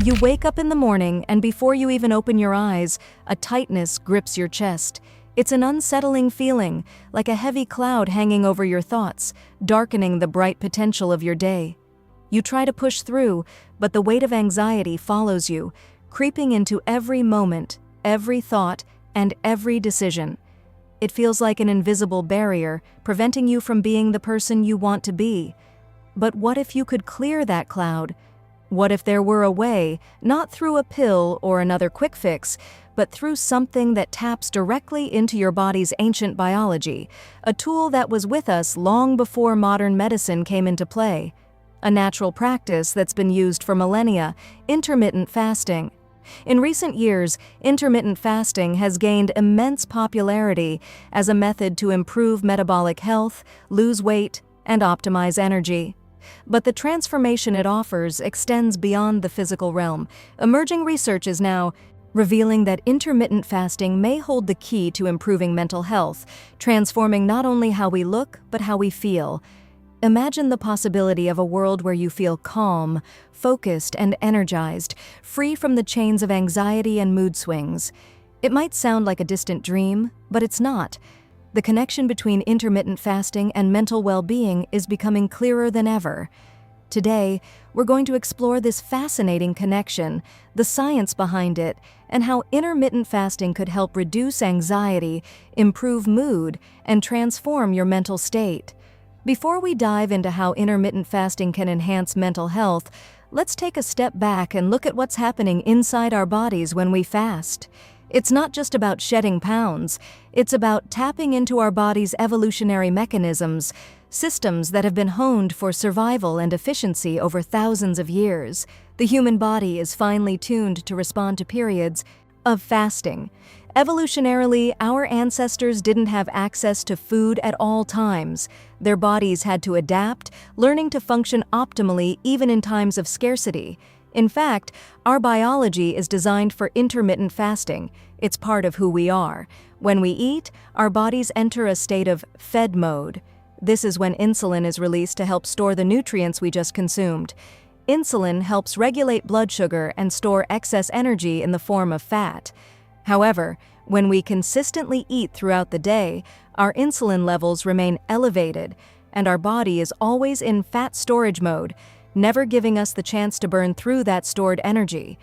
You wake up in the morning, and before you even open your eyes, a tightness grips your chest. It's an unsettling feeling, like a heavy cloud hanging over your thoughts, darkening the bright potential of your day. You try to push through, but the weight of anxiety follows you, creeping into every moment, every thought, and every decision. It feels like an invisible barrier, preventing you from being the person you want to be. But what if you could clear that cloud? What if there were a way, not through a pill or another quick fix, but through something that taps directly into your body's ancient biology, a tool that was with us long before modern medicine came into play? A natural practice that's been used for millennia, intermittent fasting. In recent years, intermittent fasting has gained immense popularity as a method to improve metabolic health, lose weight, and optimize energy. But the transformation it offers extends beyond the physical realm. Emerging research is now revealing that intermittent fasting may hold the key to improving mental health, transforming not only how we look, but how we feel. Imagine the possibility of a world where you feel calm, focused, and energized, free from the chains of anxiety and mood swings. It might sound like a distant dream, but it's not. The connection between intermittent fasting and mental well-being is becoming clearer than ever. Today, we're going to explore this fascinating connection, the science behind it, and how intermittent fasting could help reduce anxiety, improve mood, and transform your mental state. Before we dive into how intermittent fasting can enhance mental health, let's take a step back and look at what's happening inside our bodies when we fast. It's not just about shedding pounds, it's about tapping into our body's evolutionary mechanisms, systems that have been honed for survival and efficiency over thousands of years. The human body is finely tuned to respond to periods of fasting. Evolutionarily, our ancestors didn't have access to food at all times. Their bodies had to adapt, learning to function optimally even in times of scarcity. In fact, our biology is designed for intermittent fasting. It's part of who we are. When we eat, our bodies enter a state of fed mode. This is when insulin is released to help store the nutrients we just consumed. Insulin helps regulate blood sugar and store excess energy in the form of fat. However, when we consistently eat throughout the day, our insulin levels remain elevated, and our body is always in fat storage mode, never giving us the chance to burn through that stored energy.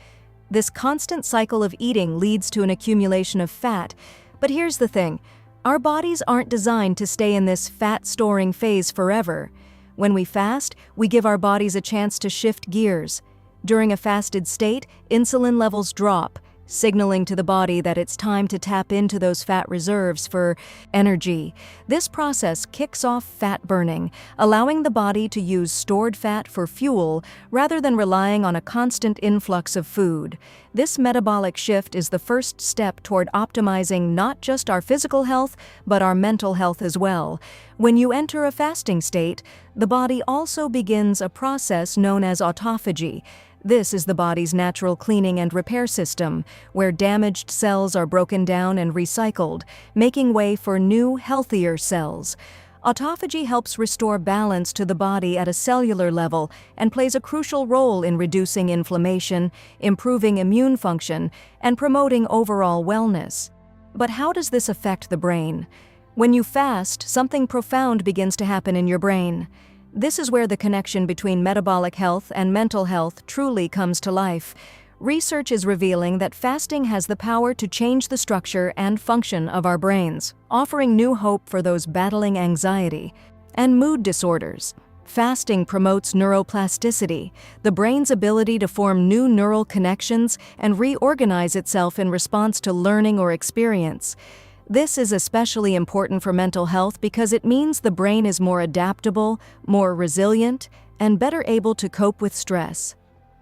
This constant cycle of eating leads to an accumulation of fat, but here's the thing, our bodies aren't designed to stay in this fat-storing phase forever. When we fast, we give our bodies a chance to shift gears. During a fasted state, insulin levels drop, signaling to the body that it's time to tap into those fat reserves for energy. This process kicks off fat burning, allowing the body to use stored fat for fuel rather than relying on a constant influx of food. This metabolic shift is the first step toward optimizing not just our physical health, but our mental health as well. When you enter a fasting state, the body also begins a process known as autophagy. This is the body's natural cleaning and repair system, where damaged cells are broken down and recycled, making way for new, healthier cells. Autophagy helps restore balance to the body at a cellular level and plays a crucial role in reducing inflammation, improving immune function, and promoting overall wellness. But how does this affect the brain? When you fast, something profound begins to happen in your brain. This is where the connection between metabolic health and mental health truly comes to life. Research is revealing that fasting has the power to change the structure and function of our brains, offering new hope for those battling anxiety and mood disorders. Fasting promotes neuroplasticity, the brain's ability to form new neural connections and reorganize itself in response to learning or experience. This is especially important for mental health because it means the brain is more adaptable, more resilient, and better able to cope with stress.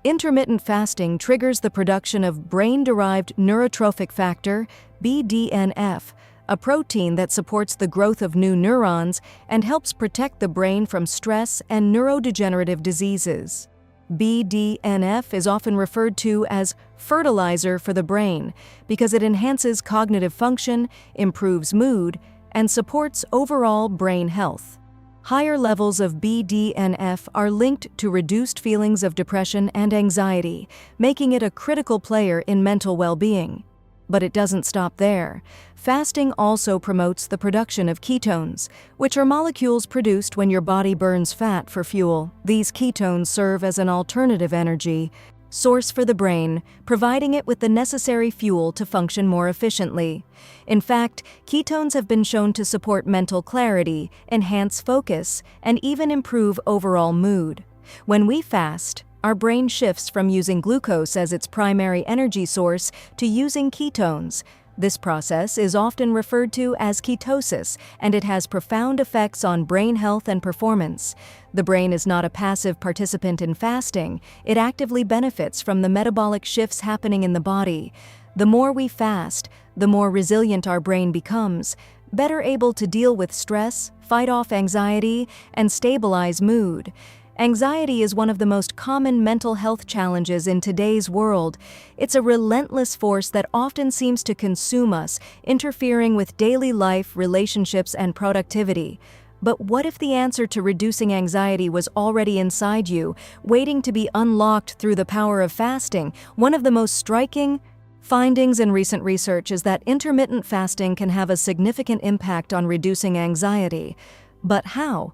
Intermittent fasting triggers the production of brain-derived neurotrophic factor, BDNF, a protein that supports the growth of new neurons and helps protect the brain from stress and neurodegenerative diseases. BDNF is often referred to as fertilizer for the brain because it enhances cognitive function, improves mood, and supports overall brain health. Higher levels of BDNF are linked to reduced feelings of depression and anxiety, making it a critical player in mental well-being. But it doesn't stop there. Fasting also promotes the production of ketones, which are molecules produced when your body burns fat for fuel. These ketones serve as an alternative energy source for the brain, providing it with the necessary fuel to function more efficiently. In fact, ketones have been shown to support mental clarity, enhance focus, and even improve overall mood. When we fast, our brain shifts from using glucose as its primary energy source to using ketones. This process is often referred to as ketosis, and it has profound effects on brain health and performance. The brain is not a passive participant in fasting. It actively benefits from the metabolic shifts happening in the body. The more we fast, the more resilient our brain becomes, better able to deal with stress, fight off anxiety, and stabilize mood. Anxiety is one of the most common mental health challenges in today's world. It's a relentless force that often seems to consume us, interfering with daily life, relationships, and productivity. But what if the answer to reducing anxiety was already inside you, waiting to be unlocked through the power of fasting? One of the most striking findings in recent research is that intermittent fasting can have a significant impact on reducing anxiety. But how?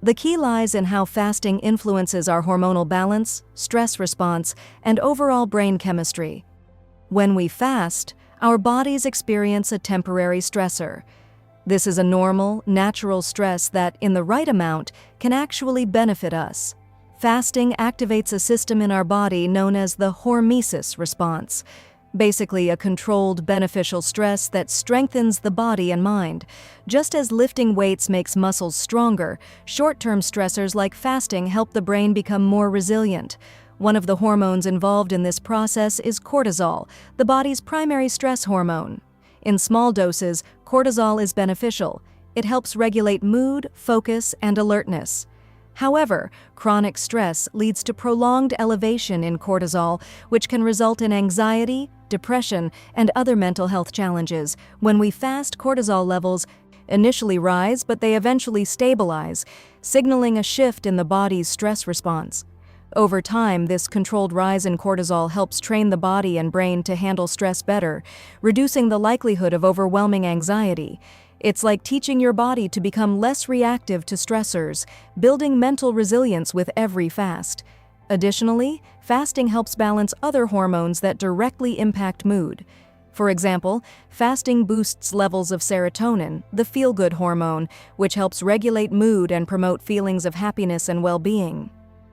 The key lies in how fasting influences our hormonal balance, stress response, and overall brain chemistry. When we fast, our bodies experience a temporary stressor. This is a normal, natural stress that, in the right amount, can actually benefit us. Fasting activates a system in our body known as the hormesis response, basically a controlled, beneficial stress that strengthens the body and mind. Just as lifting weights makes muscles stronger, short-term stressors like fasting help the brain become more resilient. One of the hormones involved in this process is cortisol, the body's primary stress hormone. In small doses, cortisol is beneficial. It helps regulate mood, focus, and alertness. However, chronic stress leads to prolonged elevation in cortisol, which can result in anxiety, depression, and other mental health challenges. When we fast, cortisol levels initially rise, but they eventually stabilize, signaling a shift in the body's stress response. Over time, this controlled rise in cortisol helps train the body and brain to handle stress better, reducing the likelihood of overwhelming anxiety. It's like teaching your body to become less reactive to stressors, building mental resilience with every fast. Additionally, fasting helps balance other hormones that directly impact mood. For example, fasting boosts levels of serotonin, the feel-good hormone, which helps regulate mood and promote feelings of happiness and well-being.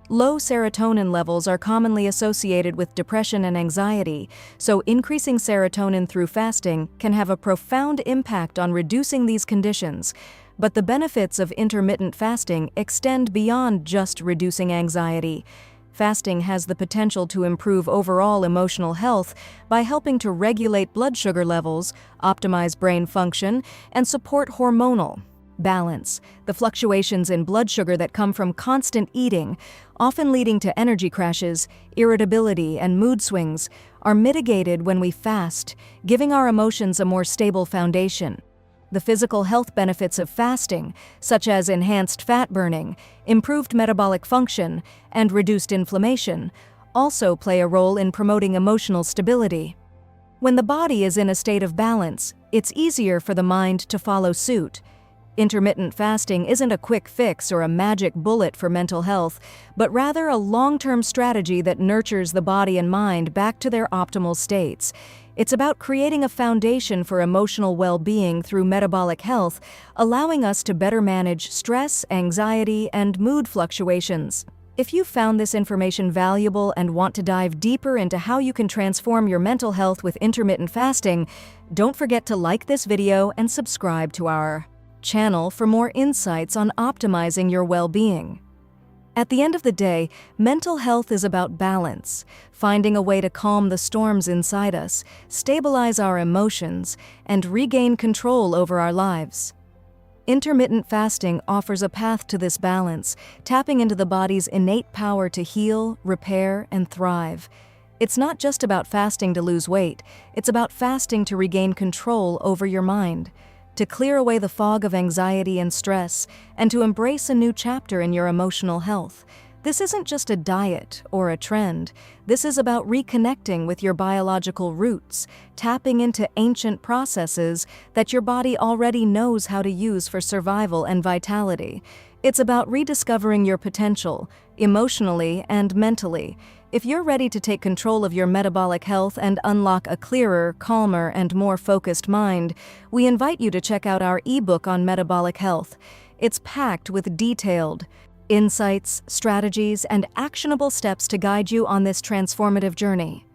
Low serotonin levels are commonly associated with depression and anxiety, so increasing serotonin through fasting can have a profound impact on reducing these conditions. But the benefits of intermittent fasting extend beyond just reducing anxiety. Fasting has the potential to improve overall emotional health by helping to regulate blood sugar levels, optimize brain function, and support hormonal balance. The fluctuations in blood sugar that come from constant eating, often leading to energy crashes, irritability, and mood swings, are mitigated when we fast, giving our emotions a more stable foundation. The physical health benefits of fasting, such as enhanced fat burning, improved metabolic function, and reduced inflammation, also play a role in promoting emotional stability. When the body is in a state of balance, it's easier for the mind to follow suit. Intermittent fasting isn't a quick fix or a magic bullet for mental health, but rather a long-term strategy that nurtures the body and mind back to their optimal states. It's about creating a foundation for emotional well-being through metabolic health, allowing us to better manage stress, anxiety, and mood fluctuations. If you found this information valuable and want to dive deeper into how you can transform your mental health with intermittent fasting, don't forget to like this video and subscribe to our channel for more insights on optimizing your well-being. At the end of the day, mental health is about balance, finding a way to calm the storms inside us, stabilize our emotions, and regain control over our lives. Intermittent fasting offers a path to this balance, tapping into the body's innate power to heal, repair, and thrive. It's not just about fasting to lose weight, it's about fasting to regain control over your mind. to clear away the fog of anxiety and stress, and to embrace a new chapter in your emotional health. This isn't just a diet or a trend. This is about reconnecting with your biological roots, tapping into ancient processes that your body already knows how to use for survival and vitality. It's about rediscovering your potential, emotionally and mentally. If you're ready to take control of your metabolic health and unlock a clearer, calmer, and more focused mind, we invite you to check out our ebook on metabolic health. It's packed with detailed insights, strategies, and actionable steps to guide you on this transformative journey.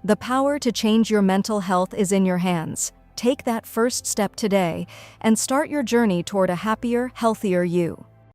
The power to change your mental health is in your hands. Take that first step today and start your journey toward a happier, healthier you.